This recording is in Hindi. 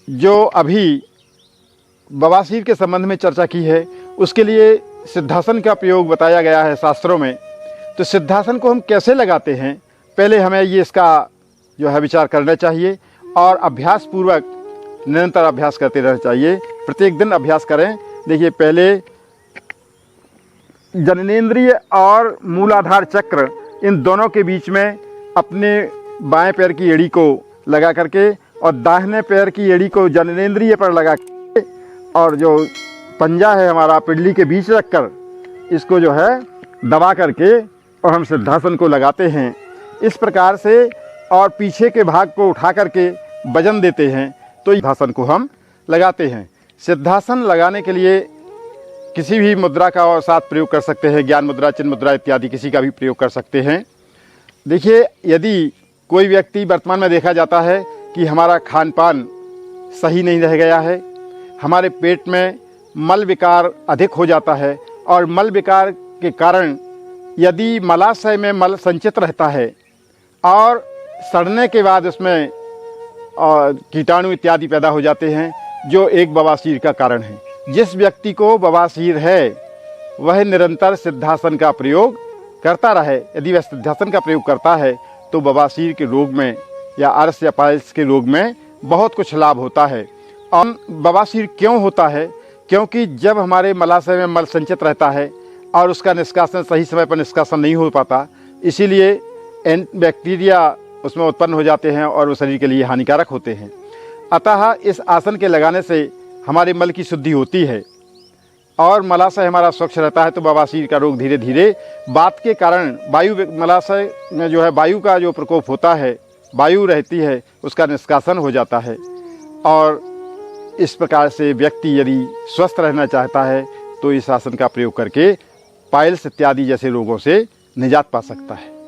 जो अभी बवासीर के संबंध में चर्चा की है, उसके लिए सिद्धासन का प्रयोग बताया गया है शास्त्रों में। तो सिद्धासन को हम कैसे लगाते हैं, पहले हमें ये इसका जो है विचार करना चाहिए और अभ्यास पूर्वक निरंतर अभ्यास करते रहना चाहिए। प्रत्येक दिन अभ्यास करें। देखिए, पहले जननेंद्रिय और मूलाधार चक्र, इन दोनों के बीच में अपने बाएं पैर की एड़ी को लगा करके और दाहिने पैर की एड़ी को जननेंद्रिय पर लगा के और जो पंजा है हमारा पिंडली के बीच रखकर इसको जो है दबा करके और हम सिद्धासन को लगाते हैं। इस प्रकार से और पीछे के भाग को उठा करके वजन देते हैं तो सिद्धासन को हम लगाते हैं। सिद्धासन लगाने के लिए किसी भी मुद्रा का और साथ प्रयोग कर सकते हैं, ज्ञान मुद्रा, चिन्ह मुद्रा इत्यादि किसी का भी प्रयोग कर सकते हैं। देखिए, यदि कोई व्यक्ति वर्तमान में देखा जाता है कि हमारा खान पान सही नहीं रह गया है, हमारे पेट में मल विकार अधिक हो जाता है और मल विकार के कारण यदि मलाशय में मल संचित रहता है और सड़ने के बाद उसमें कीटाणु इत्यादि पैदा हो जाते हैं, जो एक बवासीर का कारण है। जिस व्यक्ति को बवासीर है वह निरंतर सिद्धासन का प्रयोग करता रहे। यदि वह सिद्धासन का प्रयोग करता है तो बवासीर के रोग में या अर्श या पाइल्स के रोग में बहुत कुछ लाभ होता है। और बवासीर क्यों होता है? क्योंकि जब हमारे मलाशय में मल संचित रहता है और उसका निष्कासन सही समय पर निष्कासन नहीं हो पाता, इसीलिए बैक्टीरिया उसमें उत्पन्न हो जाते हैं और वो शरीर के लिए हानिकारक होते हैं। अतः इस आसन के लगाने से हमारे मल की शुद्धि होती है और मलाशय हमारा स्वच्छ रहता है। तो बवासीर का रोग धीरे धीरे बात के कारण वायु, मलाशय में जो है वायु का जो प्रकोप होता है, वायु रहती है, उसका निष्कासन हो जाता है। और इस प्रकार से व्यक्ति यदि स्वस्थ रहना चाहता है तो इस आसन का प्रयोग करके पाइल्स इत्यादि जैसे रोगों से निजात पा सकता है।